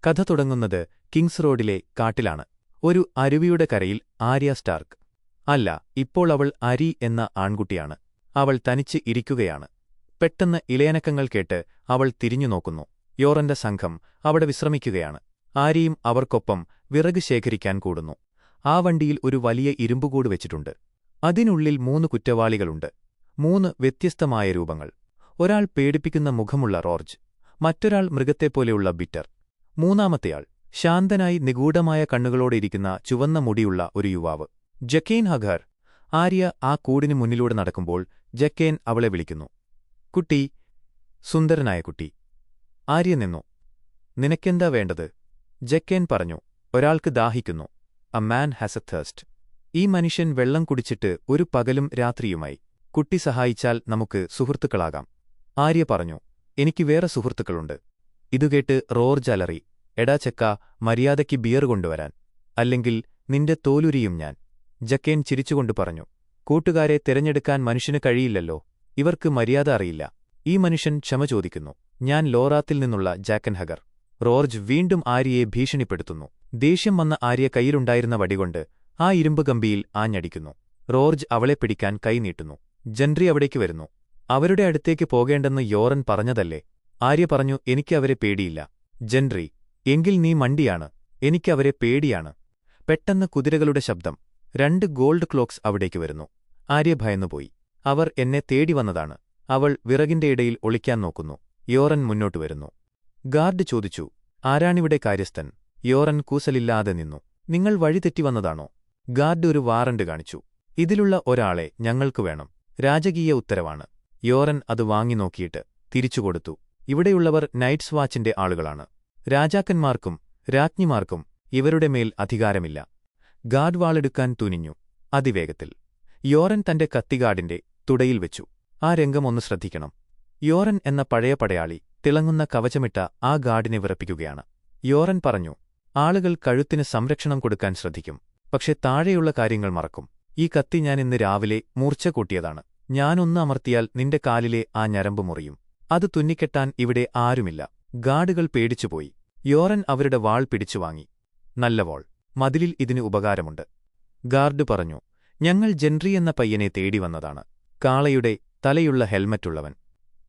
കഥ തുടങ്ങുന്നത് കിങ്സ് റോഡിലെ കാട്ടിലാണ്. ഒരു അരുവിയുടെ കരയിൽ ആര്യ സ്റ്റാർക്ക്. അല്ല, ഇപ്പോൾ അവൾ അരി എന്ന ആൺകുട്ടിയാണ്. അവൾ തനിച്ച് ഇരിക്കുകയാണ്. പെട്ടെന്ന് ഇലയനക്കങ്ങൾ കേട്ട് അവൾ തിരിഞ്ഞു നോക്കുന്നു. യോറന്റെ സംഘം അവിടെ വിശ്രമിക്കുകയാണ്. ആര്യയും അവർക്കൊപ്പം വിറക് ശേഖരിക്കാൻ കൂടുന്നു. ആ വണ്ടിയിൽ ഒരു വലിയ ഇരുമ്പുകൂട് വെച്ചിട്ടുണ്ട്. അതിനുള്ളിൽ 3 കുറ്റവാളികളുണ്ട്. 3 വ്യത്യസ്തമായ രൂപങ്ങൾ. ഒരാൾ പേടിപ്പിക്കുന്ന മുഖമുള്ള റോർജ്, മറ്റൊരാൾ മൃഗത്തെപ്പോലെയുള്ള ബിറ്റർ, മൂന്നാമത്തെയാൾ ശാന്തനായി നിഗൂഢമായ കണ്ണുകളോടെ ഇരിക്കുന്ന ചുവന്ന മുടിയുള്ള ഒരു യുവാവ്. ജക്കെയിൻ ഹഗർ. ആര്യ ആ കൂടിനു മുന്നിലൂടെ നടക്കുമ്പോൾ ജക്കെയിൻ അവളെ വിളിക്കുന്നു. കുട്ടി, സുന്ദരനായ കുട്ടി. ആര്യ നിന്നു. നിനക്കെന്താ വേണ്ടത്? ജക്കെയിൻ പറഞ്ഞു. ഒരാൾക്ക് ദാഹിക്കുന്നു. A man has a thirst. ഈ മനുഷ്യൻ വെള്ളം കുടിച്ചിട്ട് ഒരു പകലും രാത്രിയുമായി. കുട്ടി സഹായിച്ചാൽ നമുക്ക് സുഹൃത്തുക്കളാകാം. ആര്യ പറഞ്ഞു. എനിക്ക് വേറെ സുഹൃത്തുക്കളുണ്ട്. ഇതുകേട്ട് റോർജ് അലറി. എടാ ചെക്ക, മര്യാദയ്ക്ക് ബിയർ കൊണ്ടുവരാൻ, അല്ലെങ്കിൽ നിന്റെ തോലുരിയും ഞാൻ. ജക്കെയിൻ ചിരിച്ചുകൊണ്ട് പറഞ്ഞു. കൂട്ടുകാരെ തിരഞ്ഞെടുക്കാൻ മനുഷ്യന് കഴിയില്ലല്ലോ. ഇവർക്ക് മര്യാദ അറിയില്ല. ഈ മനുഷ്യൻ ക്ഷമ ചോദിക്കുന്നു. ഞാൻ ലോറാത്തിൽ നിന്നുള്ള ജാക്കൻ ഹഗർ. റോർജ് വീണ്ടും ആര്യയെ ഭീഷണിപ്പെടുത്തുന്നു. ദേഷ്യം വന്ന ആര്യ കയ്യിലുണ്ടായിരുന്ന വടികൊണ്ട് ആ ഇരുമ്പ് കമ്പിയിൽ ആഞ്ഞടിക്കുന്നു. റോർജ് അവളെ പിടിക്കാൻ കൈ നീട്ടുന്നു. ജൻട്രി അവിടേക്ക് വരുന്നു. അവരുടെ അടുത്തേക്ക് പോകേണ്ടെന്ന് യോറൻ പറഞ്ഞതല്ലേ? ആര്യ പറഞ്ഞു. എനിക്ക് അവരെ പേടിയില്ല. ജൻട്രി, എങ്കിൽ നീ മണ്ടിയാണ്. എനിക്കവരെ പേടിയാണ്. പെട്ടെന്ന് കുതിരകളുടെ ശബ്ദം. 2 ഗോൾഡ് ക്ലോക്സ് അവിടേക്ക് വരുന്നു. ആര്യ ഭയന്നുപോയി. അവർ എന്നെ തേടി വന്നതാണ്. അവൾ വിറകിന്റെ ഇടയിൽ ഒളിക്കാൻ നോക്കുന്നു. യോറൻ മുന്നോട്ടു വരുന്നു. ഗാർഡ് ചോദിച്ചു. ആരാണിവിടെ കാര്യസ്ഥൻ? യോറൻ കൂസലില്ലാതെ നിന്നു. നിങ്ങൾ വഴിതെറ്റി വന്നതാണോ? ഗാർഡ് ഒരു വാറണ്ട് കാണിച്ചു. ഇതിലുള്ള ഒരാളെ ഞങ്ങൾക്ക് വേണം. രാജകീയ ഉത്തരവാണ്. യോറൻ അത് വാങ്ങി നോക്കിയിട്ട് തിരിച്ചുകൊടുത്തു. ഇവിടെയുള്ളവർ നൈറ്റ്സ് വാച്ചിന്റെ ആളുകളാണ്. രാജാക്കന്മാർക്കും രാജ്ഞിമാർക്കും ഇവരുടെ മേൽ അധികാരമില്ല. ഗാർഡ് വാളെടുക്കാൻ തുനിഞ്ഞു. അതിവേഗത്തിൽ. യോറൻ തന്റെ കത്തിഗാർഡിന്റെ തുടയിൽ വെച്ചു. ആ രംഗം ഒന്ന് ശ്രദ്ധിക്കണം. യോറൻ എന്ന പഴയ പടയാളി തിളങ്ങുന്ന കവചമിട്ട ആ ഗാർഡിനെ വിറപ്പിക്കുകയാണ്. യോറൻ പറഞ്ഞു. ആളുകൾ കഴുത്തിന് സംരക്ഷണം കൊടുക്കാൻ ശ്രദ്ധിക്കും, പക്ഷെ താഴെയുള്ള കാര്യങ്ങൾ മറക്കും. ഈ കത്തി ഞാൻ ഇന്ന് രാവിലെ മൂർച്ച കൂട്ടിയതാണ്. ഞാനൊന്ന് അമർത്തിയാൽ നിന്റെ കാലിലെ ആ ഞരമ്പ് മുറിയും. അത് തുന്നിക്കെട്ടാൻ ഇവിടെ ആരുമില്ല. ഗാർഡുകൾ പേടിച്ചുപോയി. യോറൻ അവരുടെ വാൾ പിടിച്ചുവാങ്ങി. നല്ല വാൾ. മതിലിൽ ഇതിന് ഉപകാരമുണ്ട്. ഗാർഡ് പറഞ്ഞു. ഞങ്ങൾ ജെൻട്രി എന്ന പയ്യനെ തേടി വന്നതാണ്. കാളയുടെ തലയുള്ള ഹെൽമറ്റുള്ളവൻ.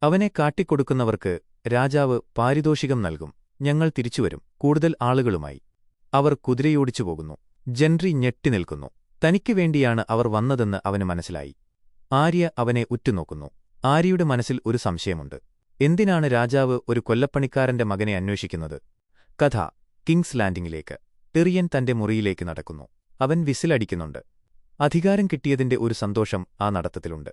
അവനെ കാട്ടിക്കൊടുക്കുന്നവർക്ക് രാജാവ് പാരിതോഷികം നൽകും. ഞങ്ങൾ തിരിച്ചുവരും, കൂടുതൽ ആളുകളുമായി. അവർ കുതിരയോടിച്ചു പോകുന്നു. ജെൻട്രി ഞെട്ടി നിൽക്കുന്നു. തനിക്ക് വേണ്ടിയാണ് അവർ വന്നതെന്ന് അവന് മനസ്സിലായി. ആര്യ അവനെ ഉറ്റുനോക്കുന്നു. ആര്യയുടെ മനസ്സിൽ ഒരു സംശയമുണ്ട്. എന്തിനാണ് രാജാവ് ഒരു കൊല്ലപ്പണിക്കാരന്റെ മകനെ അന്വേഷിക്കുന്നത്? കഥ കിങ്സ് ലാൻഡിങ്ങിലേക്ക്. ടിറിയൻ തന്റെ മുറിയിലേക്ക് നടക്കുന്നു. അവൻ വിസിലടിക്കുന്നുണ്ട്. അധികാരം കിട്ടിയതിന്റെ ഒരു സന്തോഷം ആ നടത്തത്തിലുണ്ട്.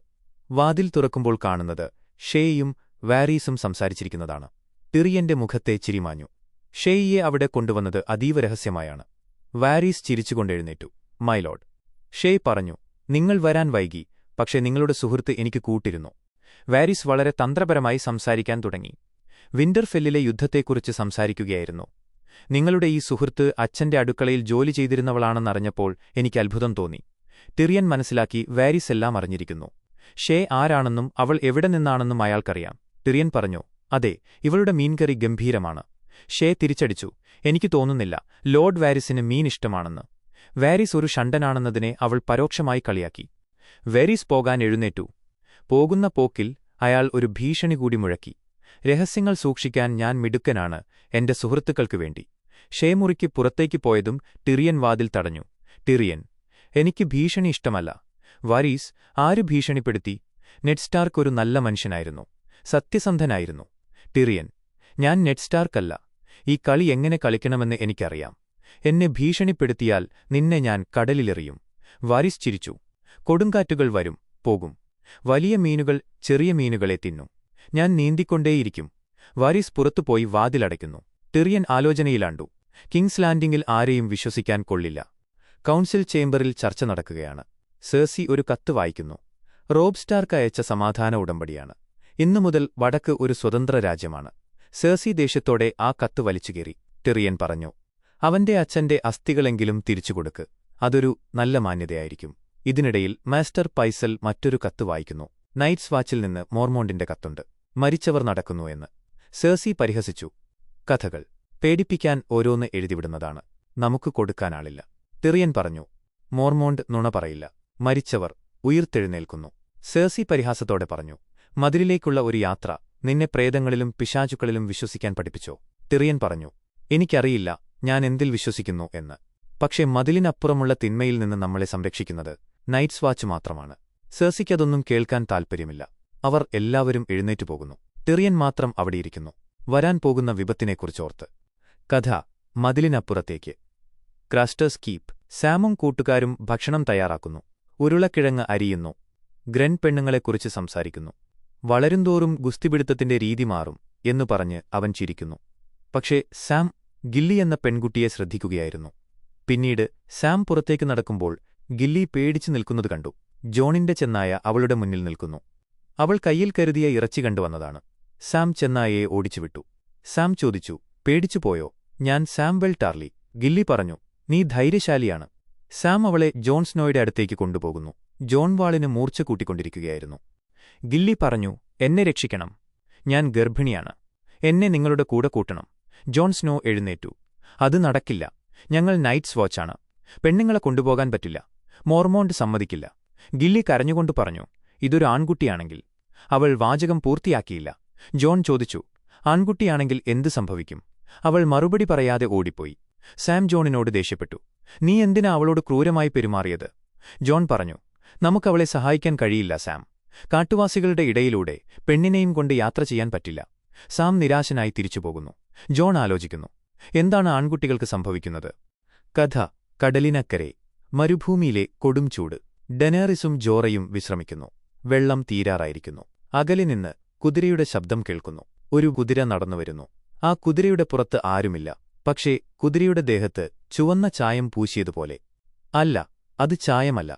വാതിൽ തുറക്കുമ്പോൾ കാണുന്നത് ഷേയും വാരീസും സംസാരിച്ചിരിക്കുന്നതാണ്. ടിറിയന്റെ മുഖത്തെ ചിരിമാഞ്ഞു. ഷേയിയെ അവിടെ കൊണ്ടുവന്നത് അതീവ രഹസ്യമായാണ്. വാരീസ് ചിരിച്ചുകൊണ്ടെഴുന്നേറ്റു. മൈലോഡ്. ഷേ പറഞ്ഞു. നിങ്ങൾ വരാൻ വൈകി, പക്ഷേ നിങ്ങളുടെ സുഹൃത്ത് എനിക്ക് കൂട്ടിരുന്നു. വാരീസ് വളരെ തന്ത്രപരമായി സംസാരിക്കാൻ തുടങ്ങി. വിന്റർഫെല്ലിലെ യുദ്ധത്തെക്കുറിച്ച് സംസാരിക്കുകയായിരുന്നു. നിങ്ങളുടെ ഈ സുഹൃത്ത് അച്ഛന്റെ അടുക്കളയിൽ ജോലി ചെയ്തിരുന്നവളാണെന്നറിഞ്ഞപ്പോൾ എനിക്ക് അത്ഭുതം തോന്നി. ടിറിയൻ മനസ്സിലാക്കി വാരീസ് എല്ലാം അറിഞ്ഞിരിക്കുന്നു. ഷേ ആരാണെന്നും അവൾ എവിടെ നിന്നാണെന്നും അയാൾക്കറിയാം. ടിറിയൻ പറഞ്ഞു. അതെ, ഇവളുടെ മീൻകറി ഗംഭീരമാണ്. ഷേ തിരിച്ചടിച്ചു. എനിക്ക് തോന്നുന്നില്ല ലോർഡ് വാരീസിന് മീൻ ഇഷ്ടമാണെന്ന്. വാരീസ് ഒരു ഷണ്ടനാണെന്നതിനെ അവൾ പരോക്ഷമായി കളിയാക്കി. വാരീസ് പോകാൻ എഴുന്നേറ്റു. പോകുന്ന പോക്കിൽ അയാൾ ഒരു ഭീഷണി കൂടി മുഴക്കി. രഹസ്യങ്ങൾ സൂക്ഷിക്കാൻ ഞാൻ മിടുക്കനാണ്, എന്റെ സുഹൃത്തുക്കൾക്കു വേണ്ടി. ഷേ മുറിക്ക് പുറത്തേക്ക് പോയതും ടിറിയൻ വാതിൽ തടഞ്ഞു. ടിറിയൻ. എനിക്ക് ഭീഷണി ഇഷ്ടമല്ല. വാരീസ്, ആര് ഭീഷണിപ്പെടുത്തി? നെഡ് സ്റ്റാർക്ക് ഒരു നല്ല മനുഷ്യനായിരുന്നു, സത്യസന്ധനായിരുന്നു. ടിറിയൻ. ഞാൻ നെഡ് സ്റ്റാർക്കല്ല. ഈ കളി എങ്ങനെ കളിക്കണമെന്ന് എനിക്കറിയാം. എന്നെ ഭീഷണിപ്പെടുത്തിയാൽ നിന്നെ ഞാൻ കടലിലെറിയും. വാരീസ് ചിരിച്ചു. കൊടുങ്കാറ്റുകൾ വരും, പോകും. വലിയ മീനുകൾ ചെറിയ മീനുകളെ തിന്നും. ഞാൻ നീന്തിക്കൊണ്ടേയിരിക്കും. വാരീസ് പുറത്തുപോയി വാതിലടയ്ക്കുന്നു. ടിറിയൻ ആലോചനയിലാണ്ടു. കിങ്സ് ലാൻഡിങ്ങിൽ ആരെയും വിശ്വസിക്കാൻ കൊള്ളില്ല. കൗൺസിൽ ചേംബറിൽ ചർച്ച നടക്കുകയാണ്. സേഴ്സി ഒരു കത്ത് വായിക്കുന്നു. റോബ് സ്റ്റാർക്ക് അയച്ച സമാധാന ഉടമ്പടിയാണ്. ഇന്നുമുതൽ വടക്ക് ഒരു സ്വതന്ത്ര രാജ്യമാണ്. സേഴ്സി ദേഷ്യത്തോടെ ആ കത്ത് വലിച്ചുകേറി. ടിറിയൻ പറഞ്ഞു. അവന്റെ അച്ഛന്റെ അസ്ഥികളെങ്കിലും തിരിച്ചുകൊടുക്ക്. അതൊരു നല്ല മാന്യതയായിരിക്കും. ഇതിനിടയിൽ മാസ്റ്റർ പൈസൽ മറ്റൊരു കത്ത് വായിക്കുന്നു. നൈറ്റ്സ് വാച്ചിൽ നിന്ന് മോർമോണ്ടിന്റെ കത്തുണ്ട്. മരിച്ചവർ നടക്കുന്നു എന്ന്. സേഴ്സി പരിഹസിച്ചു. കഥകൾ. പേടിപ്പിക്കാൻ ഓരോന്ന് എഴുതിവിടുന്നതാണ്. നമുക്ക് കൊടുക്കാനാളില്ല. ടിറിയൻ പറഞ്ഞു. മോർമോണ്ട് നുണ പറയില്ല. മരിച്ചവർ ഉയിർത്തെഴുന്നേൽക്കുന്നു. സേഴ്സി പരിഹാസത്തോടെ പറഞ്ഞു. മതിലിലേക്കുള്ള ഒരു യാത്ര നിന്നെ പ്രേതങ്ങളിലും പിശാചുക്കളിലും വിശ്വസിക്കാൻ പഠിപ്പിച്ചോ? ടിറിയൻ പറഞ്ഞു. എനിക്കറിയില്ല ഞാൻ എന്തിൽ വിശ്വസിക്കുന്നു എന്ന്. പക്ഷേ മതിലിനപ്പുറമുള്ള തിന്മയിൽ നിന്ന് നമ്മളെ സംരക്ഷിക്കുന്നത് നൈറ്റ്സ് വാച്ച് മാത്രമാണ്. സേഴ്സിക്കതൊന്നും കേൾക്കാൻ താൽപ്പര്യമില്ല. അവർ എല്ലാവരും എഴുന്നേറ്റുപോകുന്നു. ടിറിയൻ മാത്രം അവിടെയിരിക്കുന്നു, വരാൻ പോകുന്ന വിപത്തിനെക്കുറിച്ചോർത്ത്. കഥ മതിലിനപ്പുറത്തേക്ക്. ക്രാസ്റ്റേഴ്സ് കീപ്പ്. സാമും കൂട്ടുകാരും ഭക്ഷണം തയ്യാറാക്കുന്നു. ഉരുളക്കിഴങ്ങ് അരിയുന്നു. ഗ്രൻ പെണ്ണുങ്ങളെക്കുറിച്ച് സംസാരിക്കുന്നു. വളരുംതോറും ഗുസ്തിപിടുത്തത്തിന്റെ രീതി മാറും എന്നു പറഞ്ഞ് അവൻ ചിരിക്കുന്നു. പക്ഷേ സാം ഗില്ലി എന്ന പെൺകുട്ടിയെ ശ്രദ്ധിക്കുകയായിരുന്നു. പിന്നീട് സാം പുറത്തേക്ക് നടക്കുമ്പോൾ ഗില്ലി പേടിച്ചു നിൽക്കുന്നത് കണ്ടു. ജോണിന്റെ ചെന്നായ അവളുടെ മുന്നിൽ നിൽക്കുന്നു. അവൾ കയ്യിൽ കരുതിയ ഇറച്ചി കണ്ടുവന്നതാണ്. സാം ചെന്നായയെ ഓടിച്ചുവിട്ടു. സാം ചോദിച്ചു, പേടിച്ചുപോയോ? ഞാൻ സാംവെൽ ടാർലി. ഗില്ലി പറഞ്ഞു, നീ ധൈര്യശാലിയാണ്. സാം അവളെ ജോൺ സ്നോയുടെ അടുത്തേക്ക് കൊണ്ടുപോകുന്നു. ജോൺ വാളിന് മൂർച്ച കൂട്ടിക്കൊണ്ടിരിക്കുകയായിരുന്നു. ഗില്ലി പറഞ്ഞു, എന്നെ രക്ഷിക്കണം. ഞാൻ ഗർഭിണിയാണ്. എന്നെ നിങ്ങളുടെ കൂടെ കൂട്ടണം. ജോൺ സ്നോ എഴുന്നേറ്റു. അത് നടക്കില്ല. ഞങ്ങൾ നൈറ്റ്സ് വാച്ചാണ്. പെണ്ണുങ്ങളെ കൊണ്ടുപോകാൻ പറ്റില്ല. മോർമോണ്ട് സമ്മതിക്കില്ല. ഗില്ലി കരഞ്ഞുകൊണ്ട് പറഞ്ഞു, ഇതൊരു ആൺകുട്ടിയാണെങ്കിൽ. അവൾ വാചകം പൂർത്തിയാക്കിയില്ല. ജോൺ ചോദിച്ചു, ആൺകുട്ടിയാണെങ്കിൽ എന്ത് സംഭവിക്കും? അവൾ മറുപടി പറയാതെ ഓടിപ്പോയി. സാം ജോണിനോട് ദേഷ്യപ്പെട്ടു. നീ എന്തിനാ അവളോട് ക്രൂരമായി പെരുമാറിയത്? ജോൺ പറഞ്ഞു, നമുക്കവളെ സഹായിക്കാൻ കഴിയില്ല സാം. കാട്ടുവാസികളുടെ ഇടയിലൂടെ പെണ്ണിനെയും കൊണ്ട് യാത്ര ചെയ്യാൻ പറ്റില്ല. സാം നിരാശനായി തിരിച്ചുപോകുന്നു. ജോൺ ആലോചിക്കുന്നു, എന്താണ് ആൺകുട്ടികൾക്ക് സംഭവിക്കുന്നത്? കഥ കടലിനക്കരെ. മരുഭൂമിയിലെ കൊടും ചൂട്. ഡെനേറിസും ജോറയും വിശ്രമിക്കുന്നു. വെള്ളം തീരാറായിരിക്കുന്നു. അകലെ നിന്ന് കുതിരയുടെ ശബ്ദം കേൾക്കുന്നു. ഒരു കുതിര നടന്നുവരുന്നു. ആ കുതിരയുടെ പുറത്ത് ആരുമില്ല. പക്ഷേ കുതിരയുടെ ദേഹത്ത് ചുവന്ന ചായം പൂശിയതുപോലെ. അല്ല, അത് ചായമല്ല,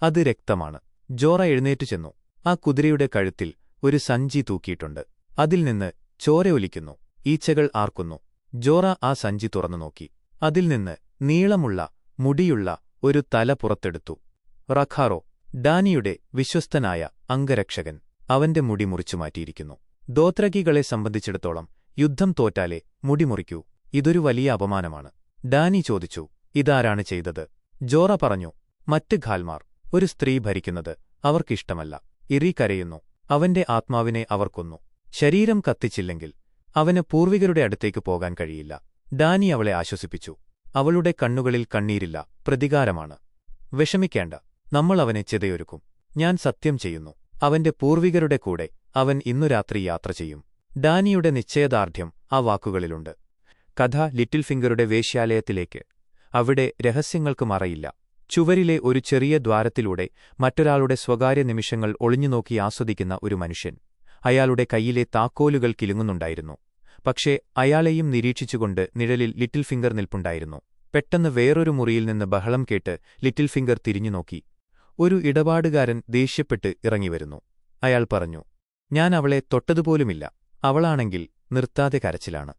അത് രക്തമാണ്. ജോറ എഴുന്നേറ്റു ചെന്നു. ആ കുതിരയുടെ കഴുത്തിൽ ഒരു സഞ്ചി തൂക്കിയിട്ടുണ്ട്. അതിൽ നിന്ന് ചോര ഒലിക്കുന്നു. ഈച്ചകൾ ആർക്കുന്നു. ജോറ ആ സഞ്ചി തുറന്നു നോക്കി. അതിൽ നിന്ന് നീളമുള്ള മുടിയുള്ള ഒരു തല പുറത്തെടുത്തു. റഖാറോ, ഡാനിയുടെ വിശ്വസ്തനായ അംഗരക്ഷകൻ, അവന്റെ മുടി മുറിച്ചുമാറ്റിയിരിക്കുന്നു. ദോത്രകികളെ സംബന്ധിച്ചിടത്തോളം യുദ്ധം തോറ്റാലേ മുടി മുറിക്കൂ. ഇതൊരു വലിയ അപമാനമാണ്. ഡാനി ചോദിച്ചു, ഇതാരാണ് ചെയ്തത്? ജോറ പറഞ്ഞു, മറ്റ് ഖാൽമാർ. ഒരു സ്ത്രീ ഭരിക്കുന്നത് അവർക്കിഷ്ടമല്ല. ഇറി കരയുന്നു. അവന്റെ ആത്മാവിനെ അവർ കൊന്നു. ശരീരം കത്തിച്ചില്ലെങ്കിൽ അവന് പൂർവികരുടെ അടുത്തേക്ക് പോകാൻ കഴിയില്ല. ഡാനി അവളെ ആശ്വസിപ്പിച്ചു. അവളുടെ കണ്ണുകളിൽ കണ്ണീരില്ല, പ്രതികാരമാണ്. വിഷമിക്കേണ്ട, നമ്മൾ അവനെ ചിതയൊരുക്കും. ഞാൻ സത്യം ചെയ്യുന്നു, അവന്റെ പൂർവികരുടെ കൂടെ അവൻ ഇന്നു രാത്രി യാത്ര ചെയ്യും. ഡാനിയുടെ നിശ്ചയദാർഢ്യം ആ വാക്കുകളിലുണ്ട്. കഥ ലിറ്റിൽ ഫിംഗറുടെ വേശ്യാലയത്തിലേക്ക്. അവിടെ രഹസ്യങ്ങൾക്ക് മറയില്ല. ചുവരിലെ ഒരു ചെറിയ ദ്വാരത്തിലൂടെ മറ്റൊരാളുടെ സ്വകാര്യ നിമിഷങ്ങൾ ഒളിഞ്ഞുനോക്കി ആസ്വദിക്കുന്ന ഒരു മനുഷ്യൻ. അയാളുടെ കൈയിലെ താക്കോലുകൾ കിലുങ്ങുന്നുണ്ടായിരുന്നു. പക്ഷേ അയാളെയും നിരീക്ഷിച്ചുകൊണ്ട് നിഴലിൽ ലിറ്റിൽ ഫിംഗർ നിൽപ്പുണ്ടായിരുന്നു. പെട്ടെന്ന് വേറൊരു മുറിയിൽ നിന്ന് ബഹളം കേട്ട് ലിറ്റിൽ ഫിംഗർ തിരിഞ്ഞുനോക്കി. ഒരു ഇടപാടുകാരൻ ദേഷ്യപ്പെട്ട് ഇറങ്ങിവരുന്നു. അയാൾ പറഞ്ഞു, ഞാൻ അവളെ തൊട്ടതുപോലുമില്ല. അവളാണെങ്കിൽ നിർത്താതെ കരച്ചിലാണ്.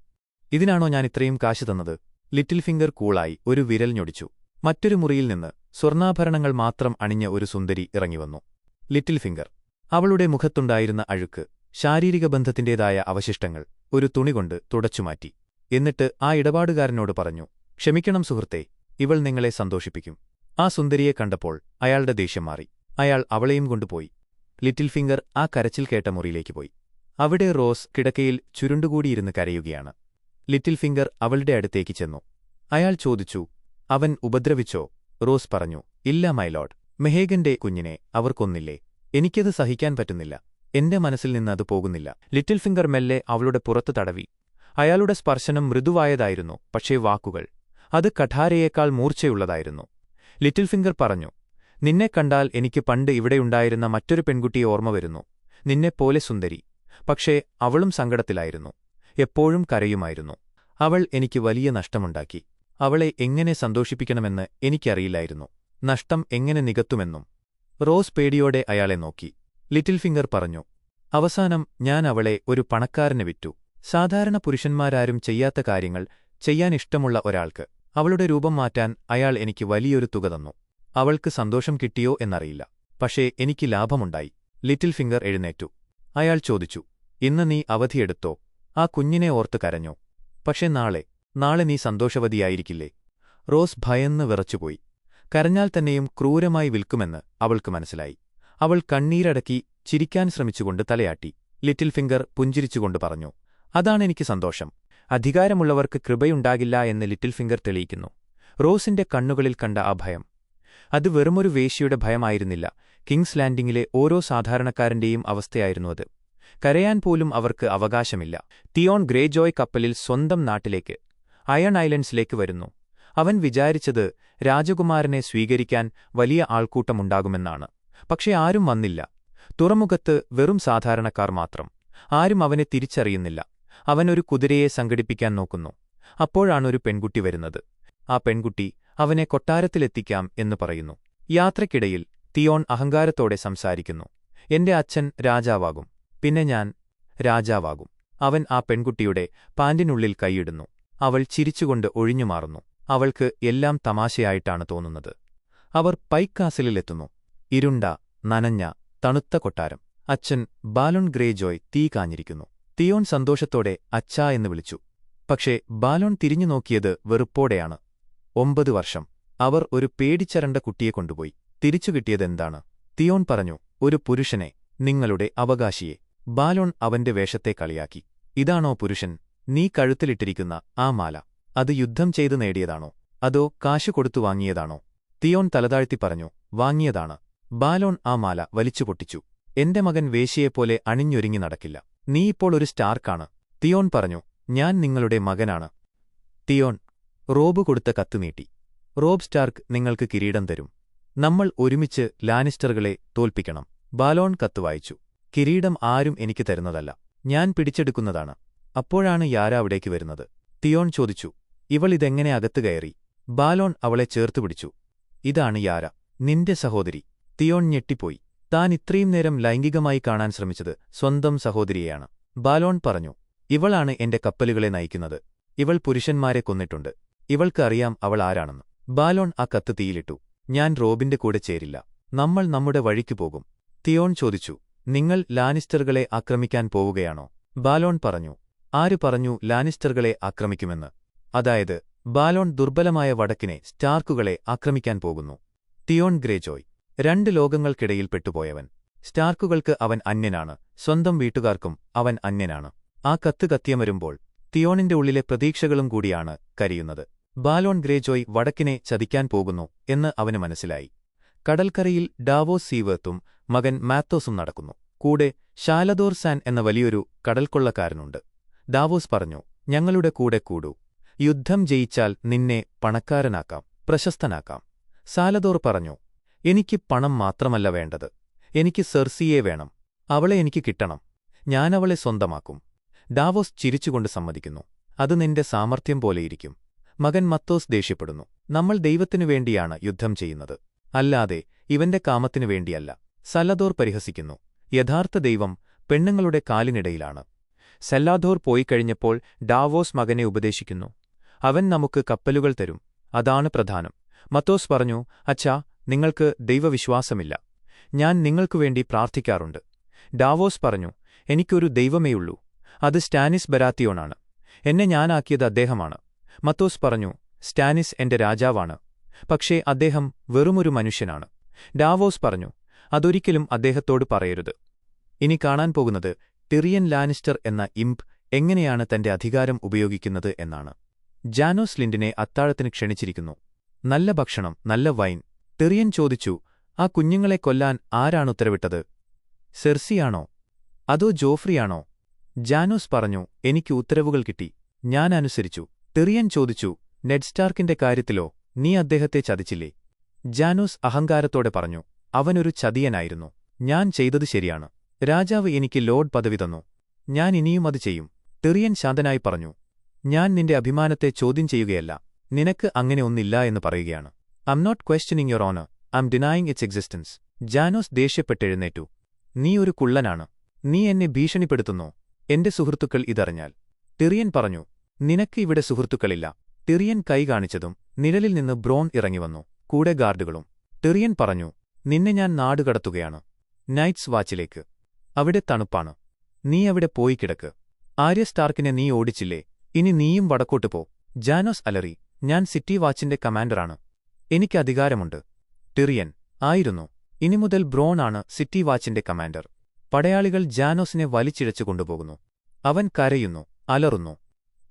ഇതിനാണോ ഞാൻ ഇത്രയും കാശ് തന്നത്? ലിറ്റിൽ ഫിംഗർ കൂളായി ഒരു വിരൽ ഞൊടിച്ചു. മറ്റൊരു മുറിയിൽ നിന്ന് സ്വർണ്ണാഭരണങ്ങൾ മാത്രം അണിഞ്ഞ ഒരു സുന്ദരി ഇറങ്ങിവന്നു. Little finger. അവളുടെ മുഖത്തുണ്ടായിരുന്ന അഴുക്ക്, ശാരീരിക ബന്ധത്തിന്റേതായ അവശിഷ്ടങ്ങൾ ഒരു തുണികൊണ്ട് തുടച്ചുമാറ്റി. എന്നിട്ട് ആ ഇടപാടുകാരനോട് പറഞ്ഞു, ക്ഷമിക്കണം സുഹൃത്തേ, ഇവൾ നിങ്ങളെ സന്തോഷിപ്പിക്കും. ആ സുന്ദരിയെ കണ്ടപ്പോൾ അയാളുടെ ദേഷ്യം മാറി. അയാൾ അവളെയും കൊണ്ടുപോയി. ലിറ്റിൽ ഫിംഗർ ആ കരച്ചിൽ കേട്ട മുറിയിലേക്ക് പോയി. അവിടെ റോസ് കിടക്കയിൽ ചുരുണ്ടുകൂടിയിരുന്ന് കരയുകയാണ്. ലിറ്റിൽ ഫിംഗർ അവളുടെ അടുത്തേക്ക് ചെന്നു. അയാൾ ചോദിച്ചു, അവൻ ഉപദ്രവിച്ചോ? റോസ് പറഞ്ഞു, ഇല്ല മൈലോഡ്. മെഹേഗന്റെ കുഞ്ഞിനെ അവർ കൊന്നില്ലേ? എനിക്കത് സഹിക്കാൻ പറ്റുന്നില്ല. എന്റെ മനസ്സിൽ നിന്ന് അത് പോകുന്നില്ല. ലിറ്റിൽ ഫിംഗർ മെല്ലെ അവളുടെ പുറത്ത് തടവി. അയാളുടെ സ്പർശനം മൃദുവായതായിരുന്നു, പക്ഷേ വാക്കുകൾ, അത് കഠാരയേക്കാൾ മൂർച്ചയുള്ളതായിരുന്നു. ലിറ്റിൽ ഫിംഗർ പറഞ്ഞു, നിന്നെ കണ്ടാൽ എനിക്ക് പണ്ട് ഇവിടെയുണ്ടായിരുന്ന മറ്റൊരു പെൺകുട്ടിയെ ഓർമ്മ വരുന്നു. നിന്നെപ്പോലെ സുന്ദരി. പക്ഷേ അവളും സങ്കടത്തിലായിരുന്നു. എപ്പോഴും കരയുമായിരുന്നു. അവൾ എനിക്ക് വലിയ നഷ്ടമുണ്ടാക്കി. അവളെ എങ്ങനെ സന്തോഷിപ്പിക്കണമെന്ന് എനിക്കറിയില്ലായിരുന്നു. നഷ്ടം എങ്ങനെ നികത്തുമെന്നും. റോസ് പേടിയോടെ അയാളെ നോക്കി. ലിറ്റിൽ ഫിംഗർ പറഞ്ഞു, അവസാനം ഞാൻ അവളെ ഒരു പണക്കാരന് വിറ്റു. സാധാരണ പുരുഷന്മാരാരും ചെയ്യാത്ത കാര്യങ്ങൾ ചെയ്യാനിഷ്ടമുള്ള ഒരാൾക്ക് അവളുടെ രൂപം മാറ്റാൻ അയാൾ എനിക്ക് വലിയൊരു തുക തന്നു. അവൾക്ക് സന്തോഷം കിട്ടിയോ എന്നറിയില്ല. പക്ഷേ എനിക്ക് ലാഭമുണ്ടായി. ലിറ്റിൽ ഫിംഗർ എഴുന്നേറ്റു. അയാൾ ചോദിച്ചു, ഇന്ന് നീ അവധിയെടുത്തോ? ആ കുഞ്ഞിനെ ഓർത്ത് കരഞ്ഞോ? പക്ഷേ നാളെ നാളെ നീ സന്തോഷവതിയായിരിക്കില്ലേ? റോസ് ഭയന്ന് വിറച്ചുപോയി. കരഞ്ഞാൽ തന്നെയും ക്രൂരമായി വിൽക്കുമെന്ന് അവൾക്ക് മനസ്സിലായി. അവൾ കണ്ണീരടക്കി ചിരിക്കാൻ ശ്രമിച്ചുകൊണ്ട് തലയാട്ടി. ലിറ്റിൽ ഫിംഗർ പുഞ്ചിരിച്ചുകൊണ്ട് പറഞ്ഞു, അതാണെനിക്ക് സന്തോഷം. അധികാരമുള്ളവർക്ക് കൃപയുണ്ടാകില്ല എന്ന് ലിറ്റിൽ ഫിംഗർ തെളിയിക്കുന്നു. റോസിന്റെ കണ്ണുകളിൽ കണ്ട ആ ഭയം, അത് വെറുമൊരു വേശ്യയുടെ ഭയമായിരുന്നില്ല. കിങ്സ് ലാൻഡിംഗിലെ ഓരോ സാധാരണക്കാരന്റെയും അവസ്ഥയായിരുന്നു അത്. കരയാൻ പോലും അവർക്ക് അവകാശമില്ല. തിയോൺ ഗ്രേജോയ് കപ്പലിൽ സ്വന്തം നാട്ടിലേക്ക്, അയൺ ഐലൻഡ്സിലേക്ക് വരുന്നു. അവൻ വിചാരിച്ചത് രാജകുമാരനെ സ്വീകരിക്കാൻ വലിയ ആൾക്കൂട്ടമുണ്ടാകുമെന്നാണ്. പക്ഷെ ആരും വന്നില്ല. തുറമുഖത്ത് വെറും സാധാരണക്കാർ മാത്രം. ആരും അവനെ തിരിച്ചറിയുന്നില്ല. അവൻ ഒരു കുതിരയെ സംഘടിപ്പിക്കാൻ നോക്കുന്നു. അപ്പോഴാണൊരു പെൺകുട്ടി വരുന്നത്. ആ പെൺകുട്ടി അവനെ കൊട്ടാരത്തിലെത്തിക്കാം എന്ന് പറയുന്നു. യാത്രയ്ക്കിടയിൽ തിയോൺ അഹങ്കാരത്തോടെ സംസാരിക്കുന്നു. എന്റെ അച്ഛൻ രാജാവാകും, പിന്നെ ഞാൻ രാജാവാകും. അവൻ ആ പെൺകുട്ടിയുടെ പാന്റിനുള്ളിൽ കൈയിടുന്നു. അവൾ ചിരിച്ചുകൊണ്ട് ഒഴിഞ്ഞുമാറുന്നു. അവൾക്ക് എല്ലാം തമാശയായിട്ടാണ് തോന്നുന്നത്. അവർ പൈക്ക് കാസിലിലെത്തുന്നു. ഇരുണ്ട, നനഞ്ഞ, തണുത്ത കൊട്ടാരം. അച്ഛൻ ബാലോൺ ഗ്രേജോയ് തീ കാഞ്ഞിരിക്കുന്നു. തിയോൺ സന്തോഷത്തോടെ അച്ഛാ എന്ന് വിളിച്ചു. പക്ഷേ ബാലോൺ തിരിഞ്ഞു നോക്കിയത് വെറുപ്പോടെയാണ്. 9 വർഷം അവർ ഒരു പേടിച്ചരണ്ട കുട്ടിയെ കൊണ്ടുപോയി. തിരിച്ചു കിട്ടിയതെന്താണ്? തിയോൺ പറഞ്ഞു, ഒരു പുരുഷനെ, നിങ്ങളുടെ അവകാശിയെ. ബാലോൺ അവന്റെ വേഷത്തെ കളിയാക്കി. ഇതാണോ പുരുഷൻ? നീ കഴുത്തിലിട്ടിരിക്കുന്ന ആ മാല, അത് യുദ്ധം ചെയ്തു നേടിയതാണോ? അതോ കാശു കൊടുത്തു വാങ്ങിയതാണോ? തിയോൺ തലതാഴ്ത്തി പറഞ്ഞു, വാങ്ങിയതാണ്. ബാലോൺ ആ മാല വലിച്ചു പൊട്ടിച്ചു. എന്റെ മകൻ വേശ്യയെപ്പോലെ അണിഞ്ഞൊരുങ്ങി നടക്കില്ല. നീ ഇപ്പോൾ ഒരു സ്റ്റാർക്കാണ്. തിയോൺ പറഞ്ഞു, ഞാൻ നിങ്ങളുടെ മകനാണ്. തിയോൺ റോബ് കൊടുത്ത കത്ത് നീട്ടി. റോബ് സ്റ്റാർക്ക് നിങ്ങൾക്ക് കിരീടം തരും. നമ്മൾ ഒരുമിച്ച് ലാനിസ്റ്ററുകളെ തോൽപ്പിക്കണം. ബാലോൺ കത്ത് വായിച്ചു. കിരീടം ആരും എനിക്ക് തരുന്നതല്ല, ഞാൻ പിടിച്ചെടുക്കുന്നതാണ്. അപ്പോഴാണ് യാര അവിടേക്ക് വരുന്നത്. തിയോൺ ചോദിച്ചു, ഇവൾ ഇതെങ്ങനെ അകത്ത് കയറി? ബാലോൺ അവളെ ചേർത്തുപിടിച്ചു. ഇതാണ് യാര, നിന്റെ സഹോദരി. തിയോൺ ഞെട്ടിപ്പോയി. താൻ ഇത്രയും നേരം ലൈംഗികമായി കാണാൻ ശ്രമിച്ചത് സ്വന്തം സഹോദരിയെയാണ്. ബാലോൺ പറഞ്ഞു, ഇവളാണ് എന്റെ കപ്പലുകളെ നയിക്കുന്നത്. ഇവൾ പുരുഷന്മാരെ കൊന്നിട്ടുണ്ട്. ഇവൾക്ക് അറിയാം അവൾ ആരാണെന്ന്. ബാലോൺ ആ കത്ത് തീയിലിട്ടു. ഞാൻ റോബിന്റെ കൂടെ ചേരില്ല. നമ്മൾ നമ്മുടെ വഴിക്കു പോകും. തിയോൺ ചോദിച്ചു, നിങ്ങൾ ലാനിസ്റ്ററുകളെ ആക്രമിക്കാൻ പോവുകയാണോ? ബാലോൺ പറഞ്ഞു, ആര് പറഞ്ഞു ലാനിസ്റ്ററുകളെ ആക്രമിക്കുമെന്ന്? അതായത് ബാലോൺ ദുർബലമായ വടക്കിനെ സ്റ്റാർക്കുകളെ ആക്രമിക്കാൻ പോകുന്നു. തിയോൺ ഗ്രേജോയ് 2 ലോകങ്ങൾക്കിടയിൽ പെട്ടുപോയവൻ. സ്റ്റാർക്കുകൾക്ക് അവൻ അന്യനാണ്, സ്വന്തം വീട്ടുകാർക്കും അവൻ അന്യനാണ്. ആ കത്ത് കത്തിയമരുമ്പോൾ തിയോണിന്റെ ഉള്ളിലെ പ്രതീക്ഷകളും കൂടിയാണ് കരിയുന്നത്. ബാലോൺ ഗ്രേജോയ് വടക്കിനെ ചതിക്കാൻ പോകുന്നു എന്ന് അവന് മനസ്സിലായി. കടൽക്കരയിൽ ഡാവോസ് സീവേർത്തും മകൻ മാത്തോസും നടക്കുന്നു. കൂടെ ഷാലദോർ സാൻ എന്ന വലിയൊരു കടൽക്കൊള്ളക്കാരനുണ്ട്. ഡാവോസ് പറഞ്ഞു, ഞങ്ങളുടെ കൂടെ കൂടൂ. യുദ്ധം ജയിച്ചാൽ നിന്നെ പണക്കാരനാക്കാം, പ്രശസ്തനാക്കാം. സാലദോർ പറഞ്ഞു, എനിക്ക് പണം മാത്രമല്ല വേണ്ടത്, എനിക്ക് സെർസിയെ വേണം. അവളെ എനിക്ക് കിട്ടണം. ഞാനവളെ സ്വന്തമാക്കും. ഡാവോസ് ചിരിച്ചുകൊണ്ട് സമ്മതിക്കുന്നു. അത് നിന്റെ സാമർത്ഥ്യം പോലെയിരിക്കും. മകൻ മത്തോസ് ദേഷ്യപ്പെടുന്നു. നമ്മൾ ദൈവത്തിനു വേണ്ടിയാണ് യുദ്ധം ചെയ്യുന്നത്, അല്ലാതെ ഇവന്റെ കാമത്തിനു വേണ്ടിയല്ല. സല്ലദോർ പരിഹസിക്കുന്നു. യഥാർത്ഥ ദൈവം പെണ്ണുങ്ങളുടെ കാലിനിടയിലാണ്. സല്ലാദോർ പോയിക്കഴിഞ്ഞപ്പോൾ ഡാവോസ് മകനെ ഉപദേശിക്കുന്നു. അവൻ നമുക്ക് കപ്പലുകൾ തരും, അതാണ് പ്രധാനം. മത്തോസ് പറഞ്ഞു, അച്ഛാ, നിങ്ങൾക്ക് ദൈവവിശ്വാസമില്ല. ഞാൻ നിങ്ങൾക്കുവേണ്ടി പ്രാർത്ഥിക്കാറുണ്ട്. ഡാവോസ് പറഞ്ഞു, എനിക്കൊരു ദൈവമേയുള്ളൂ, അത് സ്റ്റാനിസ് ബരാത്തിയോണാണ്. എന്നെ ഞാനാക്കിയത് അദ്ദേഹമാണ്. മത്തോസ് പറഞ്ഞു, സ്റ്റാനിസ് എന്റെ രാജാവാണ്, പക്ഷേ അദ്ദേഹം വെറുമൊരു മനുഷ്യനാണ്. ഡാവോസ് പറഞ്ഞു, അതൊരിക്കലും അദ്ദേഹത്തോട് പറയരുത്. ഇനി കാണാൻ പോകുന്നത് ടിറിയൻ ലാനിസ്റ്റർ എന്ന ഇംപ് എങ്ങനെയാണ് തന്റെ അധികാരം ഉപയോഗിക്കുന്നത് എന്നാണ്. ജാനോസ് ലിൻഡിനെ അത്താഴത്തിന് ക്ഷണിച്ചിരിക്കുന്നു. നല്ല ഭക്ഷണം, നല്ല വൈൻ. ടിറിയൻ ചോദിച്ചു, ആ കുഞ്ഞുങ്ങളെ കൊല്ലാൻ ആരാണ് ഉത്തരവിട്ടത്? സെർസിയാണോ അതോ ജോഫ്രിയാണോ? ജാനോസ് പറഞ്ഞു, എനിക്ക് ഉത്തരവുകൾ കിട്ടി, ഞാൻ അനുസരിച്ചു. ടിറിയൻ ചോദിച്ചു, നെഡ് സ്റ്റാർക്കിന്റെ കാര്യത്തിലോ? നീ അദ്ദേഹത്തെ ചതിച്ചില്ലേ? ജാനോസ് അഹങ്കാരത്തോടെ പറഞ്ഞു, അവനൊരു ചതിയനായിരുന്നു. ഞാൻ ചെയ്തത് ശരിയാണ്. രാജാവ് എനിക്ക് ലോർഡ് പദവി തന്നു. ഞാൻ ഇനിയും അത് ചെയ്യും. ടിറിയൻ ശാന്തനായി പറഞ്ഞു, ഞാൻ നിന്റെ അഭിമാനത്തെ ചോദ്യം ചെയ്യുകയല്ല. നിനക്ക് അങ്ങനെ ഒന്നില്ല എന്ന് പറയുകയാണ്. I'm not questioning your honour, I'm denying its existence. Janos ദേഷ്യപ്പെട്ടെഴുന്നേറ്റു. നീ ഒരു കുള്ളനാണ്. നീ എന്നെ ഭീഷണിപ്പെടുത്തുന്നോ? എന്റെ സുഹൃത്തുക്കൾ ഇതറിഞ്ഞാൽ? ടിറിയൻ പറഞ്ഞു, നിനക്ക് ഇവിടെ സുഹൃത്തുക്കളില്ല. ടിറിയൻ കൈ കാണിച്ചതും നിഴലിൽ നിന്ന് ബ്രോൺ ഇറങ്ങിവന്നു, കൂടെ ഗാർഡുകളും. ടിറിയൻ പറഞ്ഞു, നിന്നെ ഞാൻ നാടുകടത്തുകയാണ്, നൈറ്റ്സ് വാച്ചിലേക്ക്. അവിടെ തണുപ്പാണ്. നീ അവിടെ പോയി കിടക്ക്. ആര്യ സ്റ്റാർക്കിനെ നീ ഓടിച്ചില്ലേ, ഇനി നീയും വടക്കോട്ട് പോ. ജാനോസ് അലറി. ഞാൻ സിറ്റി വാച്ചിന്റെ കമാൻഡറാണ്. എനിക്ക് അധികാരമുണ്ട്. ടിറിയൻ. ആയിരുന്നു. ഇനി മുതൽ ബ്രോൺ ആണ് സിറ്റി വാച്ചിന്റെ കമാൻഡർ. പടയാളികൾ ജാനോസിനെ വലിച്ചിഴച്ചു കൊണ്ടുപോകുന്നു. അവൻ കരയുന്നു, അലറുന്നു.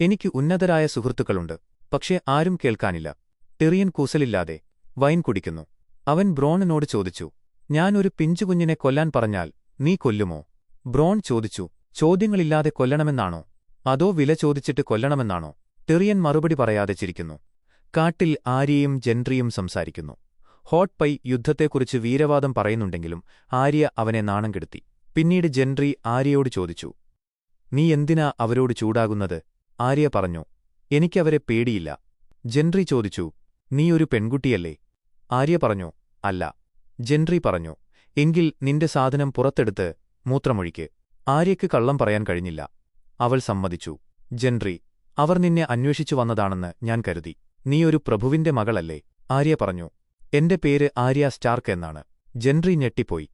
എനിക്ക് ഉന്നതരായ സുഹൃത്തുക്കളുണ്ട്, പക്ഷേ ആരും കേൾക്കാനില്ല. ടിറിയൻ കൂസലില്ലാതെ വൈൻ കുടിക്കുന്നു. അവൻ ബ്രോണിനോട് ചോദിച്ചു, ഞാൻ ഒരു പിഞ്ചുകുഞ്ഞിനെ കൊല്ലാൻ പറഞ്ഞാൽ നീ കൊല്ലുമോ? ബ്രോൺ ചോദിച്ചു, ചോദ്യങ്ങളില്ലാതെ കൊല്ലണമെന്നാണോ, അതോ വില ചോദിച്ചിട്ട് കൊല്ലണമെന്നാണോ? ടിറിയൻ മറുപടി പറയാതെ ചിരിക്കുന്നു. കാട്ടിൽ ആര്യയും ജെൻട്രിയും സംസാരിക്കുന്നു. ഹോട്ട് പൈ യുദ്ധത്തെക്കുറിച്ച് വീരവാദം പറയുന്നുണ്ടെങ്കിലും ആര്യ അവനെ നാണം കെടുത്തി. പിന്നീട് ജെൻട്രി ആര്യയോട് ചോദിച്ചു, നീ എന്തിനാ അവരോട് ചൂടാകുന്നത്? ആര്യ പറഞ്ഞു, എനിക്കവരെ പേടിയില്ല. ജെൻട്രി ചോദിച്ചു, നീ ഒരു പെൺകുട്ടിയല്ലേ? ആര്യ പറഞ്ഞു, അല്ല. ജെൻട്രി പറഞ്ഞു, എങ്കിൽ നിന്റെ സാധനം പുറത്തെടുത്ത് മൂത്രമൊഴിക്ക്. ആര്യയ്ക്ക് കള്ളം പറയാൻ കഴിഞ്ഞില്ല. അവൾ സമ്മതിച്ചു. ജെൻട്രി, അവർ നിന്നെ അന്വേഷിച്ചു വന്നതാണെന്ന് ഞാൻ കരുതി. നീ ഒരു പ്രഭുവിന്റെ മകളല്ലേ? ആര്യ പറഞ്ഞു, എന്റെ പേര് ആര്യ സ്റ്റാർക്ക് എന്നാണ്. ജെൻട്രി ഞെട്ടിപ്പോയി.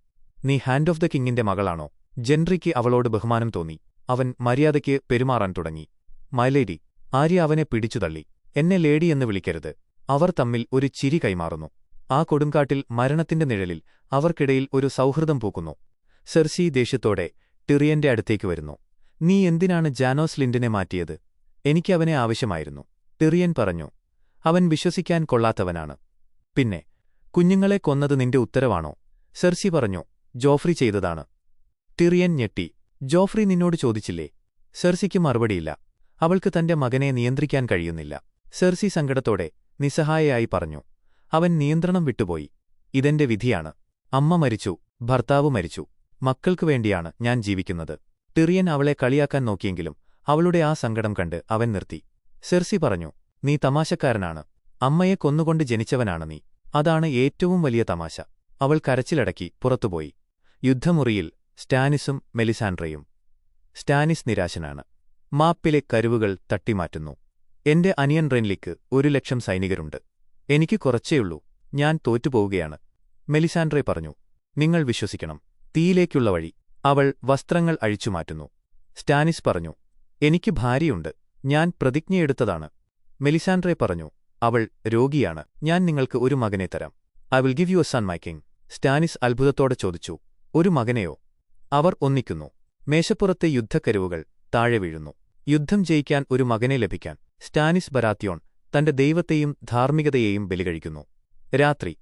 നീ ഹാൻഡ് ഓഫ് ദ കിങ്ങിന്റെ മകളാണോ? ജെൻട്രിക്ക് അവളോട് ബഹുമാനം തോന്നി. അവൻ മര്യാദയ്ക്ക് പെരുമാറാൻ തുടങ്ങി. മൈലേഡി. ആര്യ അവനെ പിടിച്ചുതള്ളി. എന്നെ ലേഡി എന്ന് വിളിക്കരുത്. അവർ തമ്മിൽ ഒരു ചിരി കൈമാറുന്നു. ആ കൊടുങ്കാട്ടിൽ മരണത്തിന്റെ നിഴലിൽ അവർക്കിടയിൽ ഒരു സൗഹൃദം പൂക്കുന്നു. സെർസി ദേഷ്യത്തോടെ ടിറിയന്റെ അടുത്തേക്ക് വരുന്നു. നീ എന്തിനാണ് ജാനോസ് ലിൻഡിനെ മാറ്റിയത്? എനിക്ക് അവനെ ആവശ്യമായിരുന്നു. ടിറിയൻ പറഞ്ഞു, അവൻ വിശ്വസിക്കാൻ കൊള്ളാത്തവനാണ്. പിന്നെ കുഞ്ഞുങ്ങളെ കൊന്നത് നിന്റെ ഉത്തരവാണോ? സെർസി പറഞ്ഞു, ജോഫ്രി ചെയ്തതാണ്. ടിറിയൻ ഞെട്ടി. ജോഫ്രി നിന്നോട് ചോദിച്ചില്ലേ? സെർസിക്ക് മറുപടിയില്ല. അവൾക്ക് തന്റെ മകനെ നിയന്ത്രിക്കാൻ കഴിയുന്നില്ല. സെർസി സങ്കടത്തോടെ നിസ്സഹായയായി പറഞ്ഞു, അവൻ നിയന്ത്രണം വിട്ടുപോയി. ഇതെന്റെ വിധിയാണ്. അമ്മ മരിച്ചു, ഭർത്താവ് മരിച്ചു. മക്കൾക്കു വേണ്ടിയാണ് ഞാൻ ജീവിക്കുന്നത്. ടിറിയൻ അവളെ കളിയാക്കാൻ നോക്കിയെങ്കിലും അവളുടെ ആ സങ്കടം കണ്ട് അവൻ നിർത്തി. സെർസി പറഞ്ഞു, നീ തമാശക്കാരനാണ്. അമ്മയെ കൊന്നുകൊണ്ട് ജനിച്ചവനാണ് നീ. അതാണ് ഏറ്റവും വലിയ തമാശ. അവൾ കരച്ചിലടക്കി പുറത്തുപോയി. യുദ്ധമുറിയിൽ സ്റ്റാനിസും മെലിസാൻഡ്രയും. സ്റ്റാനിസ് നിരാശനാണ്. മാപ്പിലെ കരുവുകൾ തട്ടിമാറ്റുന്നു. എന്റെ അനിയൻ റെൻലിക്ക് 1,00,000 സൈനികരുണ്ട്. എനിക്ക് കുറച്ചേയുള്ളൂ. ഞാൻ തോറ്റുപോവുകയാണ്. മെലിസാൻഡ്രെ പറഞ്ഞു, നിങ്ങൾ വിശ്വസിക്കണം. തീയിലേക്കുള്ള വഴി. അവൾ വസ്ത്രങ്ങൾ അഴിച്ചുമാറ്റുന്നു. സ്റ്റാനിസ് പറഞ്ഞു, എനിക്ക് ഭാര്യയുണ്ട്. ഞാൻ പ്രതിജ്ഞയെടുത്തതാണ്. മെലിസാൻഡ്രെ പറഞ്ഞു, അവൾ രോഗിയാണ്. ഞാൻ നിങ്ങൾക്ക് ഒരു മകനെ തരാം. I will give you a son my king. Stanis അത്ഭുതത്തോടെ ചോദിച്ചു, ഒരു മകനെയോ? അവർ ഒന്നിക്കുന്നു. മേശപ്പുറത്തെ യുദ്ധക്കരുവുകൾ താഴെ വീഴുന്നു. യുദ്ധം ജയിക്കാൻ ഒരു മകനെ ലഭിക്കാൻ സ്റ്റാനിസ് ബരാത്യോൺ തന്റെ ദൈവത്തെയും ധാർമ്മികതയെയും ബലികഴിക്കുന്നു. രാത്രി.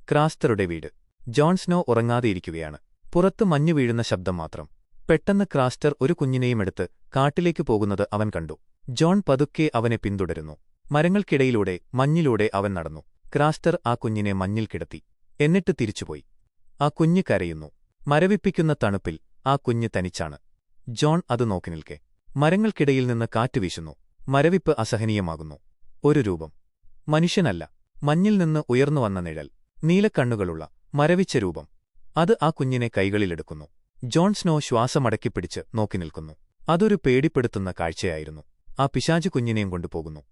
ക്രാസ്തറുടെ വീട്. ജോൺ സ്നോ ഉറങ്ങാതെയിരിക്കുകയാണ്. പുറത്ത് മഞ്ഞു വീഴുന്ന ശബ്ദം മാത്രം. പെട്ടെന്ന് ക്രാസ്റ്റർ ഒരു കുഞ്ഞിനെയും എടുത്ത് കാട്ടിലേക്ക് പോകുന്നത് അവൻ കണ്ടു. ജോൺ പതുക്കെ അവനെ പിന്തുടരുന്നു. മരങ്ങൾക്കിടയിലൂടെ മഞ്ഞിലൂടെ അവൻ നടന്നു. ക്രാസ്റ്റർ ആ കുഞ്ഞിനെ മഞ്ഞിൽ കിടത്തി. എന്നിട്ട് തിരിച്ചുപോയി. ആ കുഞ്ഞ് കരയുന്നു. മരവിപ്പിക്കുന്ന തണുപ്പിൽ ആ കുഞ്ഞ് തനിച്ചാണ്. ജോൺ അത് നോക്കി നിൽക്കെ. മരങ്ങൾക്കിടയിൽ നിന്ന് കാറ്റ് വീശുന്നു. മരവിപ്പ് അസഹനീയമാകുന്നു. ഒരു രൂപം. മനുഷ്യനല്ല, മഞ്ഞിൽ നിന്ന് ഉയർന്നുവന്ന നിഴൽ. നീലക്കണ്ണുകളുള്ള മരവിച്ച രൂപം. അത് ആ കുഞ്ഞിനെ കൈകളിലെടുക്കുന്നു. ജോൺ സ്നോ ശ്വാസമടക്കിപ്പിടിച്ച് നോക്കി നിൽക്കുന്നു. അതൊരു പേടിപ്പെടുത്തുന്ന കാഴ്ചയായിരുന്നു. ആ പിശാചു കുഞ്ഞിനെയും കൊണ്ടുപോകുന്നു.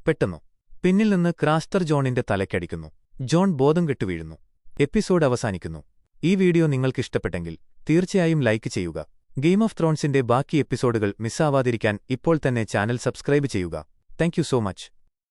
പെട്ടെന്നു പിന്നിൽ നിന്ന് ക്രാസ്റ്റർ ജോണിന്റെ തലയ്ക്കടിക്കുന്നു. ജോൺ ബോധം കെട്ടുവീഴുന്നു. എപ്പിസോഡ് അവസാനിക്കുന്നു. ഈ വീഡിയോ നിങ്ങൾക്കിഷ്ടപ്പെട്ടെങ്കിൽ തീർച്ചയായും ലൈക്ക് ചെയ്യുക. ഗെയിം ഓഫ് ത്രോൺസിന്റെ ബാക്കി എപ്പിസോഡുകൾ മിസ്സാവാതിരിക്കാൻ ഇപ്പോൾ തന്നെ ചാനൽ സബ്സ്ക്രൈബ് ചെയ്യുക. Thank you so much.